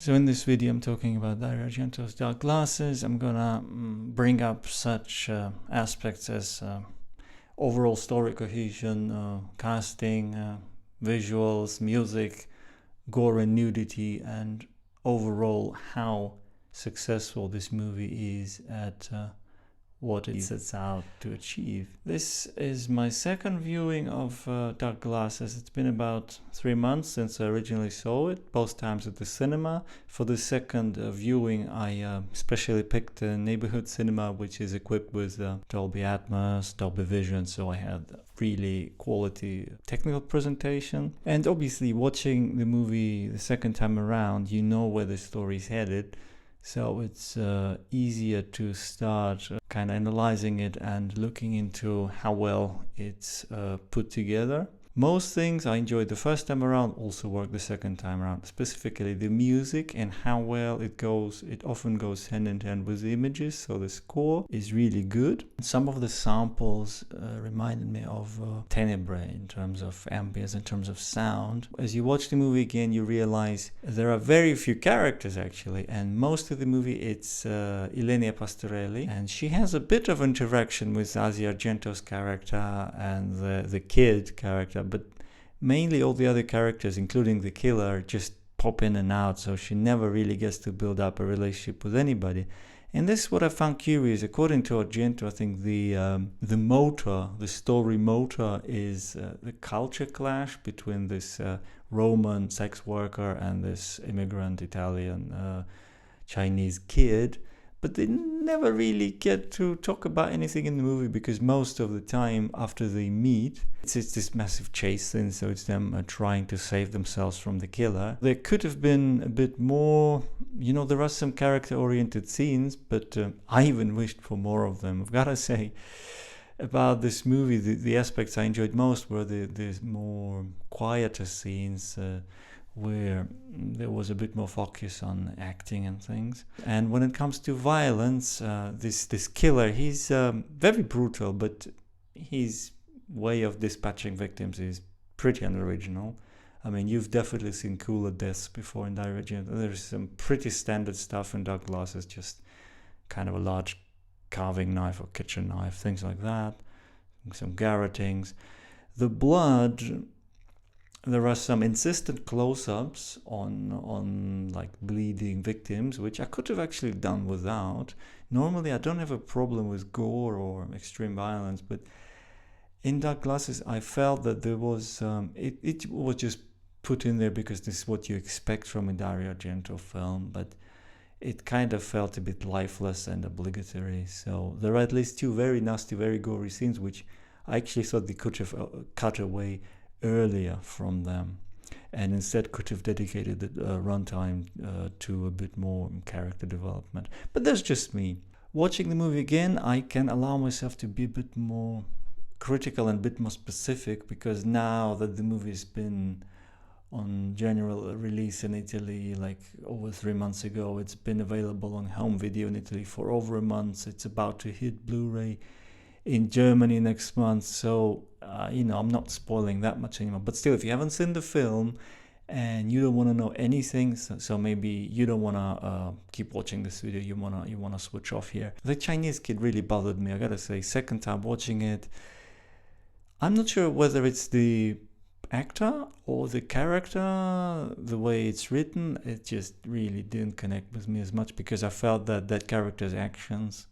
So in this video I'm talking about Dario Argento's Dark Glasses. I'm gonna bring up such aspects as overall story cohesion, casting, visuals, music, gore and nudity, and overall how successful this movie is at what it sets out to achieve. This is my second viewing of Dark Glasses. It's been about 3 months since I originally saw it, both times at the cinema. For the second viewing, I specially picked a neighborhood cinema which is equipped with Dolby Atmos, Dolby Vision, so I had really quality technical presentation. And obviously watching the movie the second time around, you know where the story is headed. So it's easier to start kind of analyzing it and looking into how well it's put together. Most things I enjoyed the first time around also work the second time around, specifically the music and how well it goes. It often goes hand in hand with the images, so the score is really good. Some of the samples reminded me of Tenebrae in terms of ambience, in terms of sound. As you watch the movie again, you realize there are very few characters actually, and most of the movie it's Ilenia Pastorelli, and she has a bit of interaction with Asia Argento's character and the kid character, but mainly all the other characters, including the killer, just pop in and out, so she never really gets to build up a relationship with anybody. And this is what I found curious. According to Argento, I think the motor, the story motor, is the culture clash between this Roman sex worker and this immigrant Italian Chinese kid. But they never really get to talk about anything in the movie, because most of the time after they meet, it's this massive chase scene, so it's them trying to save themselves from the killer. There could have been a bit more, there are some character-oriented scenes, but I even wished for more of them. I've got to say, about this movie, the aspects I enjoyed most were the more quieter scenes, where there was a bit more focus on acting and things. And when it comes to violence, this killer, he's very brutal, but his way of dispatching victims is pretty unoriginal. I mean, you've definitely seen cooler deaths before in Dario Argento. There's some pretty standard stuff in Dark Glasses, just kind of a large carving knife or kitchen knife, things like that, some garrotings. The blood, there are some insistent close-ups on like bleeding victims, which I could have actually done without. Normally I don't have a problem with gore or extreme violence, but in Dark Glasses I felt that there was it was just put in there because this is what you expect from a Dario Argento film, but it kind of felt a bit lifeless and obligatory. So there are at least 2 very nasty, very gory scenes which I actually thought they could have cut away earlier from them, and instead could have dedicated the runtime to a bit more character development. But that's just me. Watching the movie again, I can allow myself to be a bit more critical and a bit more specific, because now that the movie's been on general release in Italy like over 3 months ago, it's been available on home video in Italy for over a month. It's about to hit Blu-ray in Germany next month, so I'm not spoiling that much anymore. But still, if you haven't seen the film and you don't want to know anything, so maybe you don't want to keep watching this video, you wanna switch off here. The Chinese kid really bothered me, I gotta say. Second time watching it, I'm not sure whether it's the actor or the character, the way it's written, it just really didn't connect with me as much, because I felt that character's actions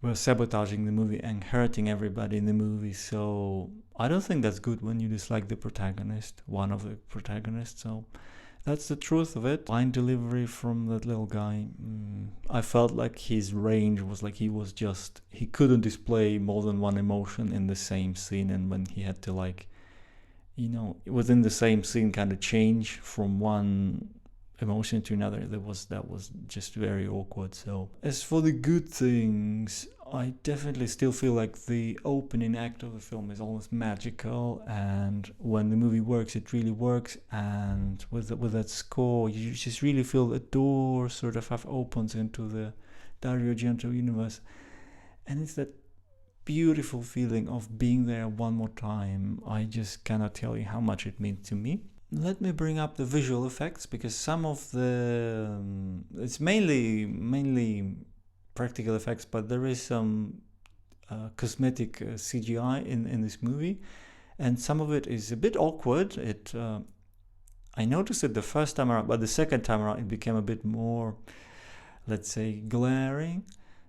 were sabotaging the movie and hurting everybody in the movie. So I don't think that's good when you dislike the protagonist, one of the protagonists. So that's the truth of it. Line delivery from that little guy, I felt like his range was like he couldn't display more than one emotion in the same scene, and when he had to within the same scene kind of change from one emotion to another, that was just very awkward. So as for the good things, I definitely still feel like the opening act of the film is almost magical, and when the movie works, it really works. And with that score, you just really feel the door sort of half opens into the Dario Argento universe, and it's that beautiful feeling of being there one more time. I just cannot tell you how much it means to me. let me bring up the visual effects, because some of the it's mainly practical effects, but there is some cosmetic CGI in this movie, and some of it is a bit awkward. I noticed it the first time around, but the second time around it became a bit more, let's say, glaring.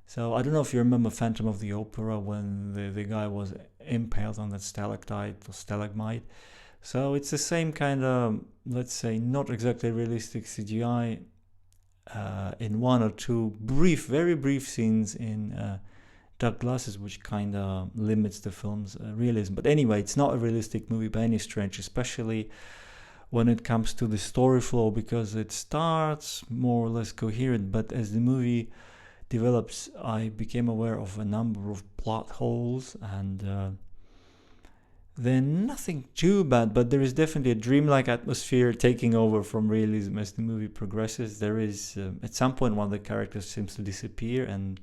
So I don't know if you remember Phantom of the Opera, when the guy was impaled on that stalactite or stalagmite. So it's the same kind of, let's say, not exactly realistic CGI in one or two very brief scenes in Dark Glasses, which kind of limits the film's realism. But anyway, it's not a realistic movie by any stretch, especially when it comes to the story flow, because it starts more or less coherent, but as the movie develops, I became aware of a number of plot holes, and they're nothing too bad, but there is definitely a dreamlike atmosphere taking over from realism as the movie progresses. There is, at some point, one of the characters seems to disappear, and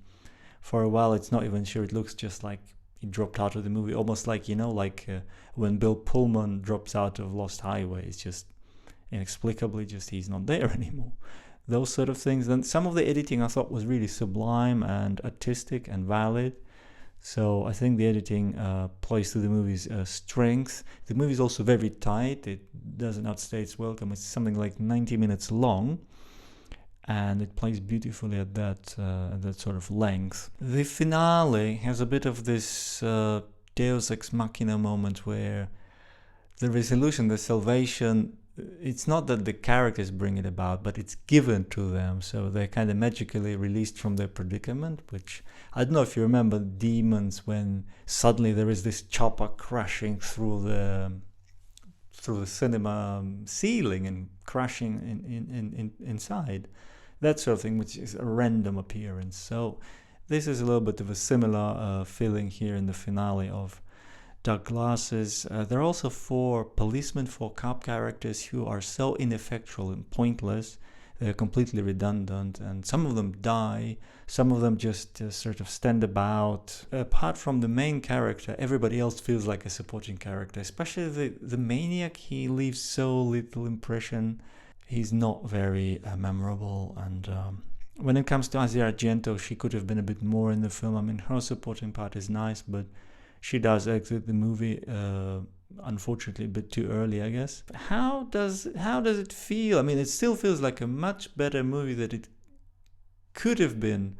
for a while it's not even sure. It looks just like he dropped out of the movie, almost like, when Bill Pullman drops out of Lost Highway. It's just inexplicably, just he's not there anymore. Those sort of things. And some of the editing I thought was really sublime and artistic and valid. So I think the editing plays to the movie's strength. The movie is also very tight. It doesn't outstay its welcome. It's something like 90 minutes long, and it plays beautifully at that sort of length. The finale has a bit of this Deus Ex Machina moment, where the resolution, the salvation, it's not that the characters bring it about, but it's given to them. So they're kind of magically released from their predicament, which, I don't know if you remember Demons, when suddenly there is this chopper crashing through the cinema ceiling and crashing inside. That sort of thing, which is a random appearance. So this is a little bit of a similar feeling here in the finale of Dark Glasses. There are also four cop characters who are so ineffectual and pointless. They're completely redundant, and some of them die, some of them just sort of stand about. Apart from the main character, everybody else feels like a supporting character, especially the maniac. He leaves so little impression. He's not very memorable, and when it comes to Asia Argento, she could have been a bit more in the film. I mean, her supporting part is nice, but she does exit the movie, unfortunately, a bit too early, I guess. How does it feel? I mean, it still feels like a much better movie that it could have been,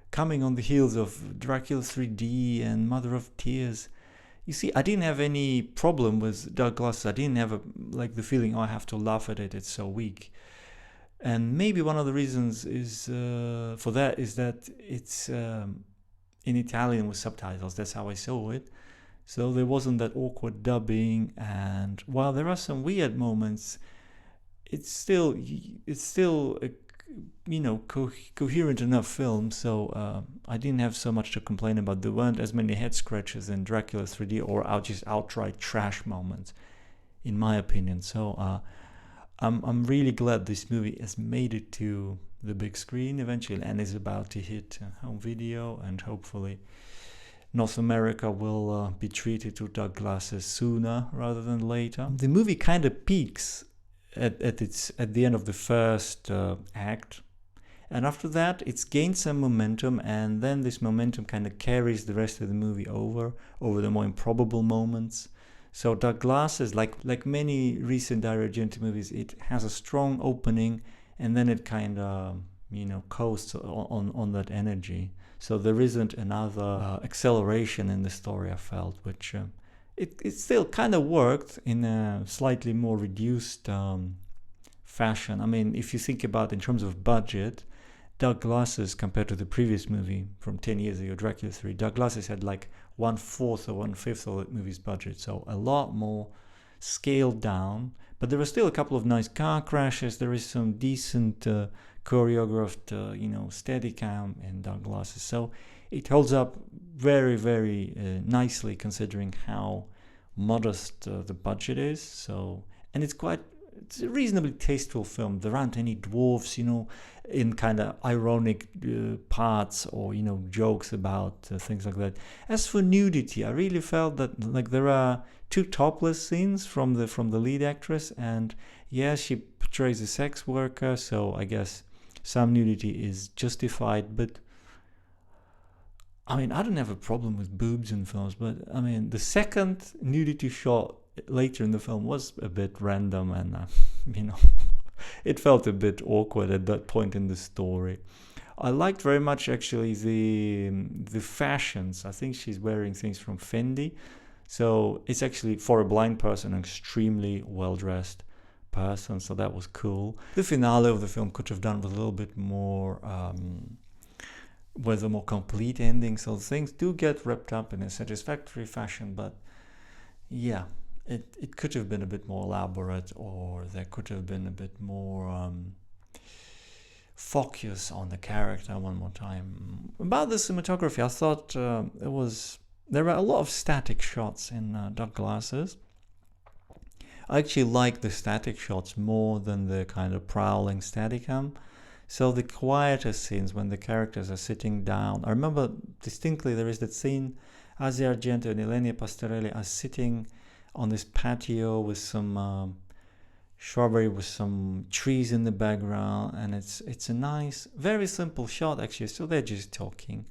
coming on the heels of Dracula 3D and Mother of Tears. You see, I didn't have any problem with Dark Glasses. I didn't have the feeling, I have to laugh at it, it's so weak. And maybe one of the reasons is for that is that it's in Italian with subtitles. That's how I saw it. So there wasn't that awkward dubbing, and while there are some weird moments, it's still a coherent enough film. So I didn't have so much to complain about. There weren't as many head scratches in Dracula 3D or just outright trash moments, in my opinion. So I'm really glad this movie has made it to the big screen eventually, and is about to hit home video, and hopefully North America will be treated to Dark Glasses sooner rather than later. The movie kind of peaks at the end of the first act, and after that it's gained some momentum, and then this momentum kind of carries the rest of the movie over the more improbable moments. So Dark Glasses, like many recent Dario Argento movies, it has a strong opening, and then it kind of coasts on that energy. So there isn't another acceleration in the story, I felt, which it still kind of worked in a slightly more reduced fashion. I mean, if you think about in terms of budget, Dark Glasses compared to the previous movie from 10 years ago, Dracula 3, Dark Glasses had like 1/4 or 1/5 of that movie's budget, so a lot more scaled down. But there are still a couple of nice car crashes. There is some decent choreographed, Steadicam in Dark Glasses. So it holds up very, very nicely, considering how modest the budget is. So, and it's quite it's a reasonably tasteful film. There aren't any dwarfs, in kind of ironic parts or jokes about things like that. As for nudity, I really felt that like there are two topless scenes from the lead actress, and yeah, she portrays a sex worker, so I guess some nudity is justified. But I mean, I don't have a problem with boobs in films, but I mean, the second nudity shot later in the film was a bit random, and it felt a bit awkward at that point in the story. I liked very much actually the fashions. I think she's wearing things from Fendi, so it's actually for a blind person an extremely well dressed person. So that was cool. The finale of the film could have done with a little bit more. With a more complete ending, so things do get wrapped up in a satisfactory fashion, but yeah, it could have been a bit more elaborate, or there could have been a bit more focus on the character one more time. About the cinematography, I thought there were a lot of static shots in Dark Glasses. I actually like the static shots more than the kind of prowling Steadicam. So the quieter scenes when the characters are sitting down. I remember distinctly there is that scene, Asia Argento and Ilenia Pastorelli are sitting on this patio with some shrubbery, with some trees in the background, and it's a nice, very simple shot actually. So they're just talking,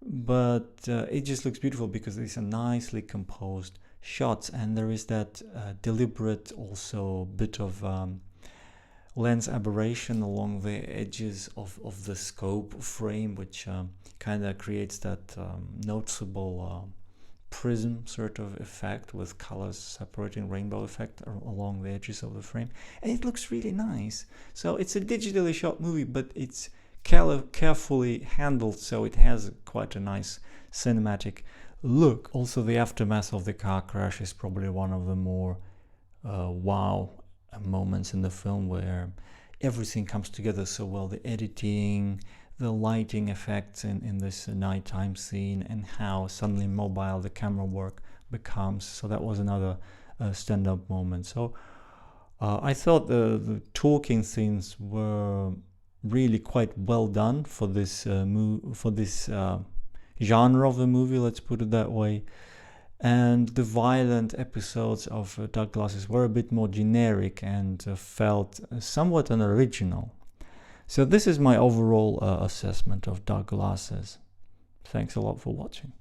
but it just looks beautiful because these are nicely composed shots, and there is that deliberate also bit of lens aberration along the edges of the scope frame, which kind of creates that noticeable prism sort of effect with colors separating, rainbow effect along the edges of the frame, and it looks really nice. So it's a digitally shot movie, but it's carefully handled, so it has quite a nice cinematic look. Also, the aftermath of the car crash is probably one of the more wow moments in the film, where everything comes together so well. The editing, the lighting effects in this nighttime scene, and how suddenly mobile the camera work becomes. So that was another stand-up moment. So I thought the talking scenes were really quite well done for this genre of the movie, let's put it that way. And the violent episodes of Dark Glasses were a bit more generic and felt somewhat unoriginal. So this is my overall assessment of Dark Glasses. Thanks a lot for watching.